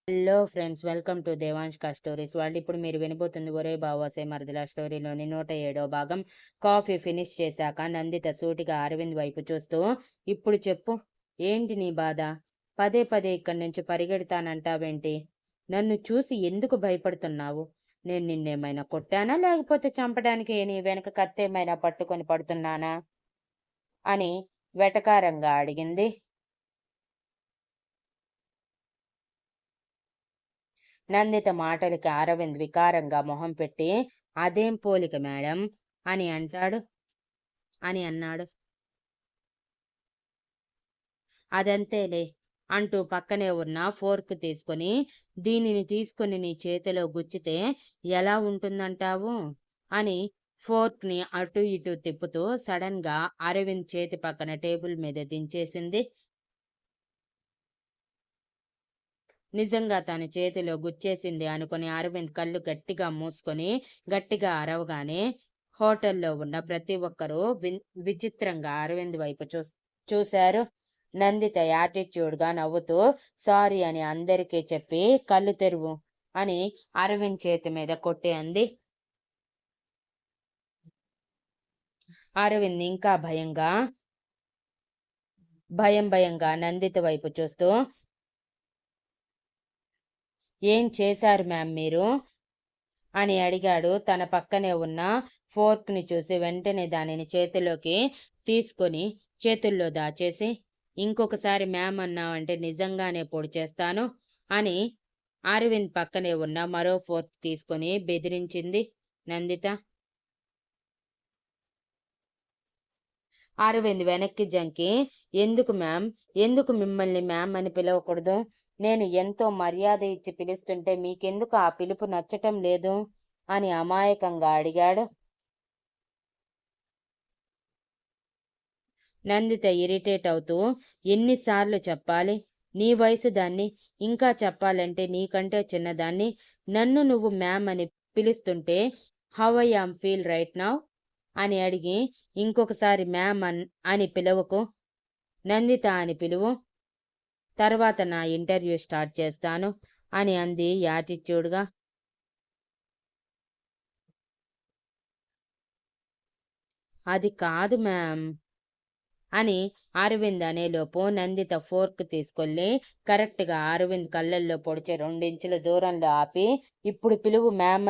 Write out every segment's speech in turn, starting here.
Hello friends, welcome to దేవాంష్క stories. వాళ్ళు ఇప్పుడు మీరు వినబోతుంది ఒరే బావోసే మరదల స్టోరీలోని 107వ భాగం. కాఫీ ఫినిష్ చేశాక నందిత సూటిగా అరవింద్ వైపు చూస్తూ, ఇప్పుడు చెప్పు, ఏంటి నీ బాధ? పదే పదే ఇక్కడి నుంచి పరిగెడతానంటావేంటి? నన్ను చూసి ఎందుకు భయపడుతున్నావు? నేను నిన్నేమైనా కొట్టానా, లేకపోతే చంపడానికి నీ వెనక కత్తేమైనా పట్టుకొని పడుతున్నానా అని వెటకారంగా అడిగింది. నందిత మాటలకి అరవింద్ వికారంగా మొహం పెట్టి, అదేం పోలిక మేడం అని అన్నాడు. అదంతేలే అంటూ పక్కనే ఉన్న ఫోర్క్ తీసుకొని, దీనిని తీసుకొని నీ చేతిలో గుచ్చితే ఎలా ఉంటుందంటావు అని ఫోర్క్ ని అటు ఇటు తిప్పుతూ సడన్ గా అరవింద్ చేతి పక్కన టేబుల్ మీద దించేసింది. నిజంగా తన చేతిలో గుచ్చేసింది అనుకుని అరవింద్ కళ్ళు గట్టిగా మూసుకొని గట్టిగా అరవగానే హోటల్లో ఉన్న ప్రతి ఒక్కరూ విచిత్రంగా అరవింద్ వైపు చూశారు. నందిత యాటిట్యూడ్ గా నవ్వుతూ సారీ అని అందరికీ చెప్పి కళ్ళు తెరువు అని అరవింద్ చేతి మీద కొట్టి అంది. అరవింద్ ఇంకా భయంగా నందిత వైపు చూస్తూ, ఏం చేశారు మ్యామ్ మీరు అని అడిగాడు. తన పక్కనే ఉన్న ఫోర్క్ ని చూసి వెంటనే దానిని చేతిలోకి తీసుకొని చేతుల్లో దాచేసి, ఇంకొకసారి మ్యామ్ అన్నావంటే నిజంగానే పొడి చేస్తాను అని అరవింద్ పక్కనే ఉన్న మరో ఫోర్క్ తీసుకొని బెదిరించింది నందిత. అరవింద్ వెనక్కి జంకి, ఎందుకు మ్యామ్, ఎందుకు మిమ్మల్ని మ్యామ్ అని పిలవకూడదు? నేను ఎంతో మర్యాద ఇచ్చి పిలుస్తుంటే మీకెందుకు ఆ పిలుపు నచ్చటం లేదు అని అమాయకంగా అడిగాడు. నందిత ఇరిటేట్ అవుతూ, ఎన్నిసార్లు చెప్పాలి? నీ వయసు దాన్ని, ఇంకా చెప్పాలంటే నీకంటే చిన్నదాన్ని. నన్ను నువ్వు మ్యామ్ అని పిలుస్తుంటే how I am feel right now అని అడిగి, ఇంకొకసారి మ్యామ్ అని పిలవకు, నందిత అని పిలువు, తర్వాత నా ఇంటర్వ్యూ స్టార్ట్ చేస్తాను అని అంది యాటిట్యూడ్గా. అది కాదు మ్యామ్ అని అరవింద్ అనేలోపు నందిత ఫోర్క్ తీసుకెళ్ళి కరెక్ట్గా అరవింద్ కళ్ళల్లో పొడిచే 2 ఇంచుల దూరంలో ఆపి, ఇప్పుడు పిలువు మ్యామ్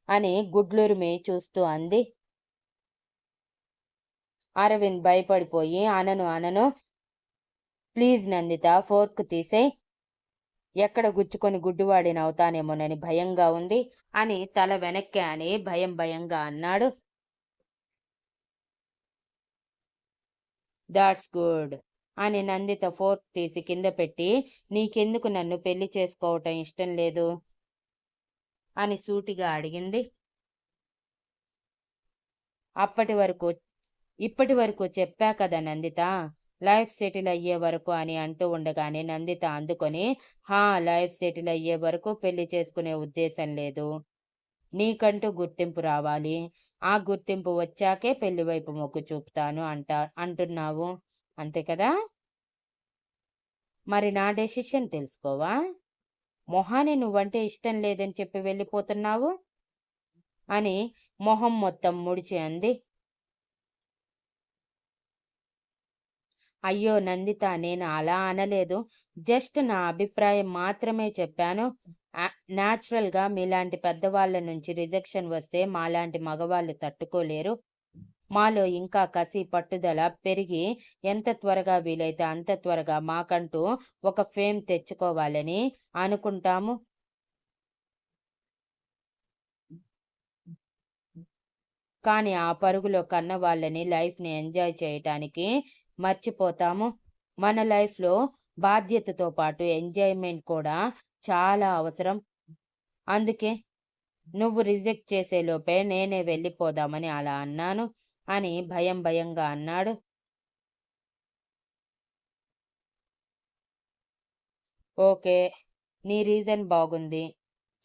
అని గుడ్లూరిమి చూస్తూ అంది. అరవింద్ భయపడిపోయి, అనను ప్లీజ్ నందిత, ఫోర్క్ తీసే, ఎక్కడ గుచ్చుకొని గుడ్డివాడినవుతానేమోనని భయంగా ఉంది అని తల వెనక్కి అని భయంగా అన్నాడు. దాట్స్ గుడ్ అని నందిత ఫోర్క్ తీసి కింద పెట్టి, నీకెందుకు నన్ను పెళ్లి చేసుకోవటం ఇష్టం లేదు అని సూటిగా అడిగింది. ఇప్పటి వరకు చెప్పా కదా నందిత, లైఫ్ సెటిల్ అయ్యే వరకు అని అంటూ ఉండగానే నందిత అందుకొని, లైఫ్ సెటిల్ అయ్యే వరకు పెళ్లి చేసుకునే ఉద్దేశం లేదు. నీకంటూ గుర్తింపు రావాలి, ఆ గుర్తింపు వచ్చాకే పెళ్లి వైపు మొగ్గు చూపుతాను అంటున్నావు అంతే కదా? మరి నా డెసిషన్ తెలుసుకోవా? మొహాన్ని నువ్వంటే ఇష్టం లేదని చెప్పి వెళ్ళిపోతున్నావు అని మొహం మొత్తం ముడిచి అంది. అయ్యో నందిత, నేను అలా అనలేదు, జస్ట్ నా అభిప్రాయం మాత్రమే చెప్పాను. గా మీలాంటి పెద్దవాళ్ళ నుంచి రిజెక్షన్ వస్తే మాలాంటి మగవాళ్ళు తట్టుకోలేరు. మాలో ఇంకా కసి పట్టుదల పెరిగి ఎంత త్వరగా వీలైతే అంత త్వరగా మాకంటూ ఒక ఫేమ్ తెచ్చుకోవాలని అనుకుంటాము. కానీ ఆ పరుగులో కన్న వాళ్ళని లైఫ్ని ఎంజాయ్ చేయటానికి మర్చిపోతాము. మన లైఫ్లో బాధ్యతతో పాటు ఎంజాయ్మెంట్ కూడా చాలా అవసరం. అందుకే నువ్వు రిజెక్ట్ చేసేలోపే నేనే వెళ్ళిపోదామని అలా అన్నాను అని భయంగా అన్నాడు. ఓకే, నీ రీజన్ బాగుంది.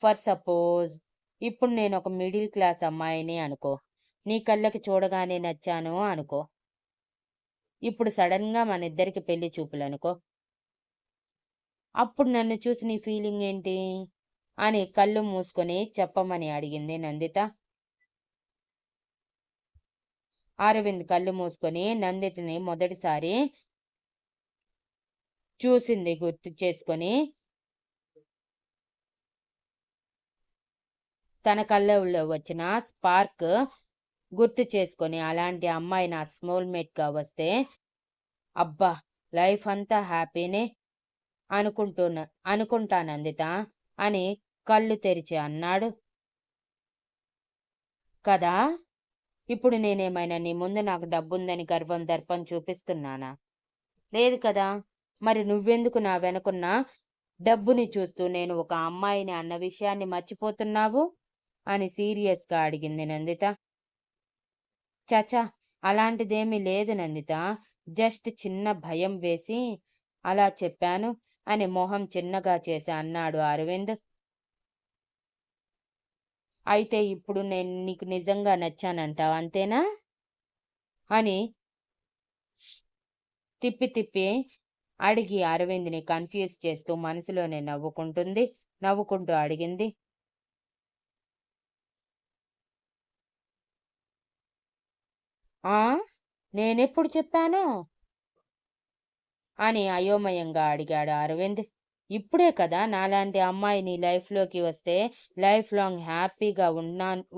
ఫర్ సపోజ్ ఇప్పుడు నేను ఒక మిడిల్ క్లాస్ అమ్మాయిని అనుకో, నీ కళ్ళకి చూడగానే నచ్చాను అనుకో. ఇప్పుడు సడన్గా మన ఇద్దరికి పెళ్లి చూపులు అనుకో. అప్పుడు నన్ను చూసి నీ ఫీలింగ్ ఏంటి అని కళ్ళు మూసుకొని చెప్పమని అడిగింది నందిత. అరవింద్ కళ్ళు మూసుకొని నందితని మొదటిసారి చూసింది గుర్తు చేసుకొని తన కళ్ళల్లో వచ్చిన స్పార్క్ గుర్తు చేసుకొని, అలాంటి అమ్మాయి నా స్మోల్మేట్గా వస్తే అబ్బా లైఫ్ అంతా హ్యాపీనే అనుకుంటా నందిత అని కళ్ళు తెరిచి అన్నాడు. కదా, ఇప్పుడు నేనేమైనా నీ ముందు నాకు డబ్బుందని గర్వం దర్పం చూపిస్తున్నానా? లేదు కదా. మరి నువ్వెందుకు నా వెనుకున్న డబ్బుని చూస్తూ నేను ఒక అమ్మాయిని అన్న విషయాన్ని మర్చిపోతున్నావు అని సీరియస్గా అడిగింది నందిత. చచా, అలాంటిదేమీ లేదు నందిత, జస్ట్ చిన్న భయం వేసి అలా చెప్పాను అని మొహం చిన్నగా చేసి అన్నాడు అరవింద్. అయితే ఇప్పుడు నేను నీకు నిజంగా నచ్చానంటావు అంతేనా అని తిప్పి అడిగి అరవింద్ని కన్ఫ్యూజ్ చేస్తూ మనసులోనే నవ్వుకుంటూ అడిగింది. ఆ, నేనెప్పుడు చెప్పాను అని అయోమయంగా అడిగాడు అరవింద్. ఇప్పుడే కదా నాలాంటి అమ్మాయి నీ లైఫ్లోకి వస్తే లైఫ్ లాంగ్ హ్యాపీగా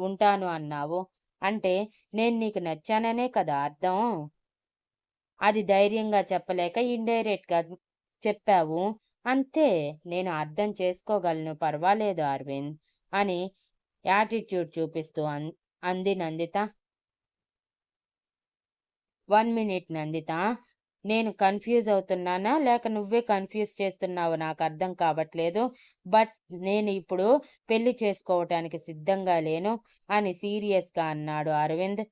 ఉంటాను అన్నావు. అంటే నేను నీకు నచ్చాననే కదా అర్థం. అది ధైర్యంగా చెప్పలేక ఇండైరెక్ట్గా చెప్పావు అంతే. నేను అర్థం చేసుకోగలను, పర్వాలేదు అరవింద్ అని యాటిట్యూడ్ చూపిస్తూ అంది నందిత. 1 మినిట్ నందిత, నేను కన్ఫ్యూజ్ అవుతున్నానా లేక నువ్వే కన్ఫ్యూజ్ చేస్తున్నావో నాకు అర్థం కావట్లేదు. బట్ నేను ఇప్పుడు పెళ్లి చేసుకోవటానికి సిద్ధంగా లేను అని సీరియస్గా అన్నాడు అరవింద్.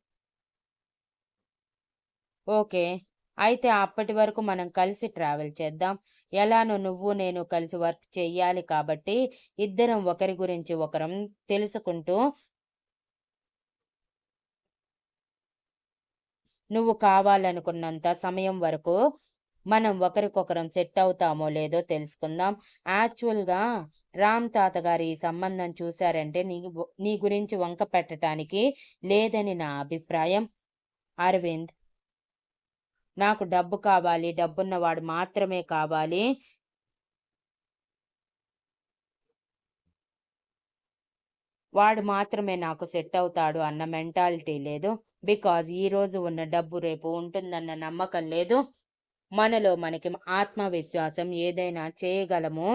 ఓకే, అయితే అప్పటి వరకు మనం కలిసి ట్రావెల్ చేద్దాం. ఎలానో నువ్వు నేను కలిసి వర్క్ చెయ్యాలి కాబట్టి ఇద్దరం ఒకరి గురించి ఒకరం తెలుసుకుంటూ నువ్వు కావాలనుకున్నంత సమయం వరకు మనం ఒకరికొకరం సెట్ అవుతామో లేదో తెలుసుకుందాం. యాక్చువల్గా రామ్ తాతగారు ఈ సంబంధం చూశారంటే నీ గురించి వంక పెట్టడానికి లేదని నా అభిప్రాయం. అరవింద్, నాకు డబ్బు కావాలి, డబ్బున్నవాడు మాత్రమే కావాలి, వాడు మాత్రమే నాకు సెట్ అవుతాడు అన్న మెంటాలిటీ లేదు. బికాజ్ ఈరోజు ఉన్న డబ్బు రేపు ఉంటుందన్న నమ్మకం లేదు. మనలో మనకి ఆత్మవిశ్వాసం, ఏదైనా చేయగలము,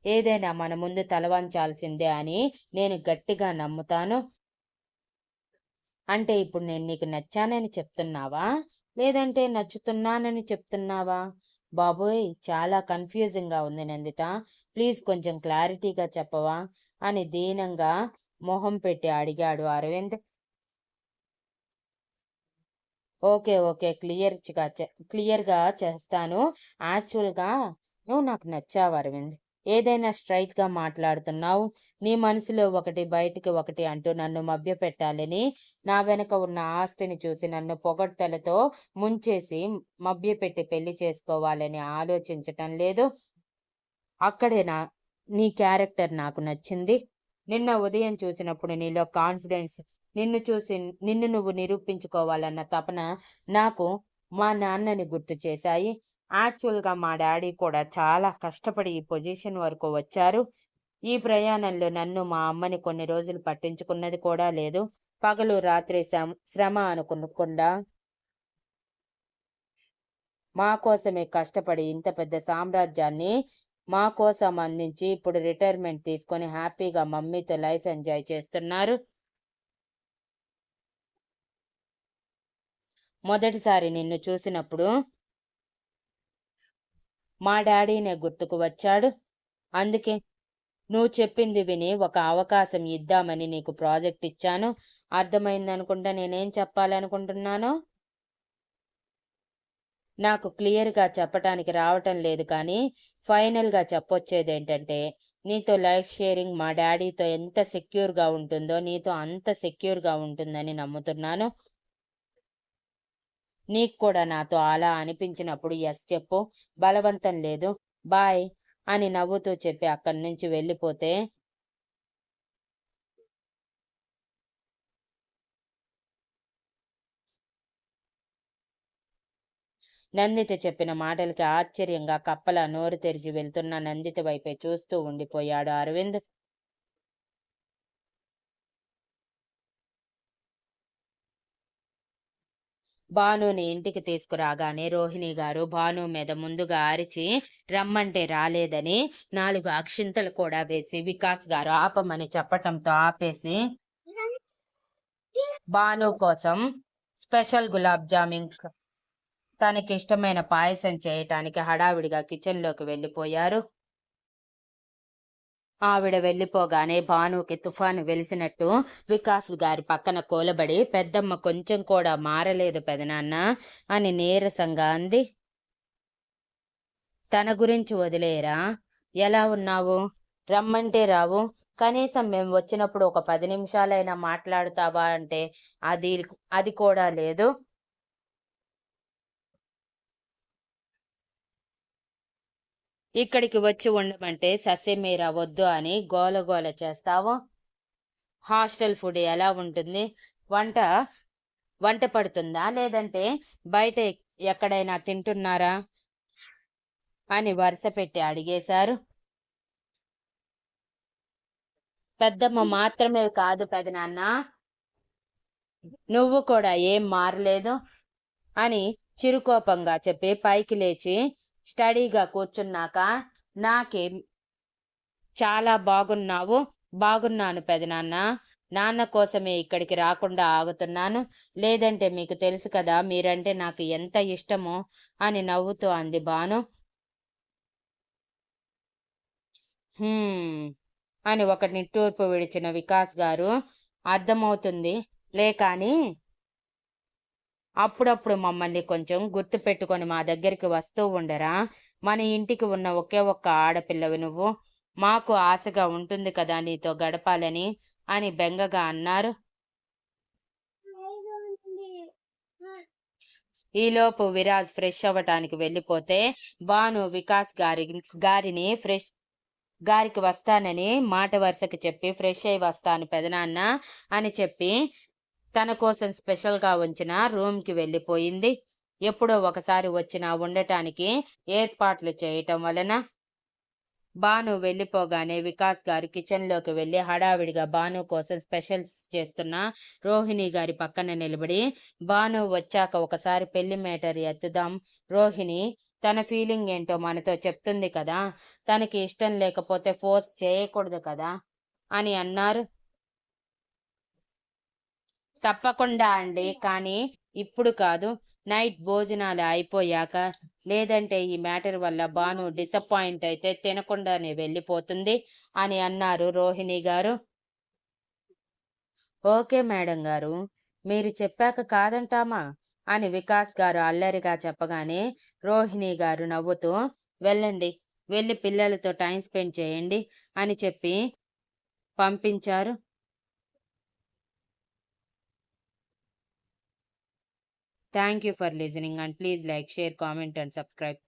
ఏదైనా మన ముందు తలవంచాల్సిందే అని నేను గట్టిగా నమ్ముతాను. అంటే ఇప్పుడు నేను నీకు నచ్చానని చెప్తున్నావా లేదంటే నచ్చుతున్నానని చెప్తున్నావా? బాబోయ్, చాలా కన్ఫ్యూజింగ్గా ఉంది నందిత, ప్లీజ్ కొంచెం క్లారిటీగా చెప్పవా అని దీనంగా మొహం పెట్టి అడిగాడు అరవింద్. ఓకే, క్లియర్గా చేస్తాను. యాక్చువల్గా నువ్వు నాకు నచ్చావు అరవింద్. ఏదైనా స్ట్రైట్గా మాట్లాడుతున్నావు. నీ మనసులో ఒకటి బయటికి ఒకటి అంటూ నన్ను మభ్యపెట్టాలని, నా వెనక ఉన్న ఆస్తిని చూసి నన్ను పొగడ్తలతో ముంచేసి మభ్యపెట్టి పెళ్లి చేసుకోవాలని ఆలోచించటం లేదు. అక్కడే నీ క్యారెక్టర్ నాకు నచ్చింది. నిన్న ఉదయం చూసినప్పుడు నీలో కాన్ఫిడెన్స్, నిన్ను నువ్వు నిరూపించుకోవాలన్న తపన నాకు మా నాన్నని గుర్తు చేశాయి. యాక్చువల్గా మా డాడీ కూడా చాలా కష్టపడి ఈ పొజిషన్ వరకు వచ్చారు. ఈ ప్రయాణంలో నన్ను మా అమ్మని కొన్ని రోజులు పట్టించుకున్నది కూడా లేదు. పగలు రాత్రి శ్రమ అనుకోకుండా మా కోసమే కష్టపడి ఇంత పెద్ద సామ్రాజ్యాన్ని మా కోసం అందించి ఇప్పుడు రిటైర్మెంట్ తీసుకొని హ్యాపీగా మమ్మీతో లైఫ్ ఎంజాయ్ చేస్తున్నారు. మొదటిసారి నిన్ను చూసినప్పుడు మా డాడీనే గుర్తుకు వచ్చాడు. అందుకే నువ్వు చెప్పింది విని ఒక అవకాశం ఇద్దామని నీకు ప్రాజెక్ట్ ఇచ్చాను. అర్థమైందనుకుంటా నేనేం చెప్పాలనుకుంటున్నానో. నాకు క్లియర్గా చెప్పటానికి రావటం లేదు, కానీ ఫైనల్గా చెప్పొచ్చేది ఏంటంటే, నీతో లైఫ్ షేరింగ్ మా డాడీతో ఎంత సెక్యూర్గా ఉంటుందో నీతో అంత సెక్యూర్గా ఉంటుందని నమ్ముతున్నాను. నీకు కూడా నాతో అలా అనిపించినప్పుడు ఎస్ చెప్పు, బలవంతం లేదు, బాయ్ అని నవ్వుతూ చెప్పి అక్కడి నుంచి వెళ్ళిపోతే నందిత చెప్పిన మాటలకి ఆశ్చర్యంగా కప్పలా నోరు తెరిచి వెళ్తున్న నందిత వైపే చూస్తూ ఉండిపోయాడు అరవింద్. భానుని ఇంటికి తీసుకురాగానే రోహిణి గారు భాను మీద ముందుగా అరిచి రమ్మంటే రాలేదని 4 అక్షింతలు కూడా వేసి వికాస్ గారు ఆపమని చెప్పటంతో ఆపేసి భాను కోసం స్పెషల్ గులాబ్ జామున్ తనకిష్టమైన పాయసం చేయటానికి హడావిడిగా కిచెన్లోకి వెళ్ళిపోయారు. ఆవిడ వెళ్ళిపోగానే భానుకి తుఫాను వెలిసినట్టు వికాస్ గారి పక్కన కూలబడి, పెద్దమ్మ కొంచెం కూడా మారలేదు పెదనాన్న అని నీరసంగా అంది. తన గురించి వదిలేరా, ఎలా ఉన్నావు, రమ్మంటే రావు, కనీసం మేము వచ్చినప్పుడు ఒక 10 నిమిషాలైనా మాట్లాడుతావా అంటే అది అది కూడా లేదు. ఇక్కడికి వచ్చి ఉండమంటే ససేమీరా వద్దు అని గోలగోల చేస్తావు. హాస్టల్ ఫుడ్ ఎలా ఉంటుంది, వంట వంట పడుతుందా లేదంటే బయట ఎక్కడైనా తింటున్నారా అని వరుస పెట్టి అడిగేశారు. పెద్దమ్మ మాత్రమే కాదు పెదనాన్న, నువ్వు కూడా ఏం మారలేదు అని చిరుకోపంగా చెప్పి పైకి లేచి స్టడీగా కూర్చున్నాక, నాకేం చాలా బాగున్నావు, బాగున్నాను పెదనాన్న, నాన్న కోసమే ఇక్కడికి రాకుండా ఆగుతున్నాను, లేదంటే మీకు తెలుసు కదా మీరంటే నాకు ఎంత ఇష్టమో అని నవ్వుతూ అంది భాను. అని ఒక నిట్టూర్పు విడిచిన వికాస్ గారు, అర్థమవుతుంది లే కానీ అప్పుడప్పుడు మమ్మల్ని కొంచెం గుర్తు పెట్టుకొని మా దగ్గరికి వస్తూ ఉండరా, మన ఇంటికి ఉన్న ఒకే ఒక్క ఆడపిల్లవి నువ్వు, మాకు ఆశగా ఉంటుంది కదా నీతో గడపాలని అని బెంగగా అన్నారు. ఈలోపు విరాజ్ ఫ్రెష్ అవ్వటానికి వెళ్ళిపోతే భాను వికాస్ గారిని గారికి వస్తానని మాట వరుసకి చెప్పి ఫ్రెష్ అయి వస్తాను పెదనాన్న అని చెప్పి తన కోసం స్పెషల్గా ఉంచిన రూమ్కి వెళ్ళిపోయింది. ఎప్పుడో ఒకసారి వచ్చినా ఉండటానికి ఏర్పాట్లు చేయటం వలన. భాను వెళ్ళిపోగానే వికాస్ గారు కిచెన్లోకి వెళ్ళి హడావిడిగా భాను కోసం స్పెషల్స్ చేస్తున్న రోహిణి గారి పక్కన నిలబడి, భాను వచ్చాక ఒకసారి పెళ్లి మేటర్ ఎత్తుదాం, రోహిణి తన ఫీలింగ్ ఏంటో మనతో చెప్తుంది కదా, తనకి ఇష్టం లేకపోతే ఫోర్స్ చేయకూడదు కదా అని అన్నారు. తప్పకుండా అండి, కానీ ఇప్పుడు కాదు, నైట్ భోజనాలు అయిపోయాక, లేదంటే ఈ మ్యాటర్ వల్ల భాను డిసప్పాయింట్ అయితే తినకుండానే వెళ్ళిపోతుంది అని అన్నారు రోహిణి గారు. ఓకే మేడం గారు, మీరు చెప్పాక కాదంటామా అని వికాస్ గారు అల్లరిగా చెప్పగానే రోహిణి గారు నవ్వుతూ, వెళ్ళండి, వెళ్ళి పిల్లలతో టైం స్పెండ్ చేయండి అని చెప్పి పంపించారు. Thank you for listening and please like, share, comment and subscribe.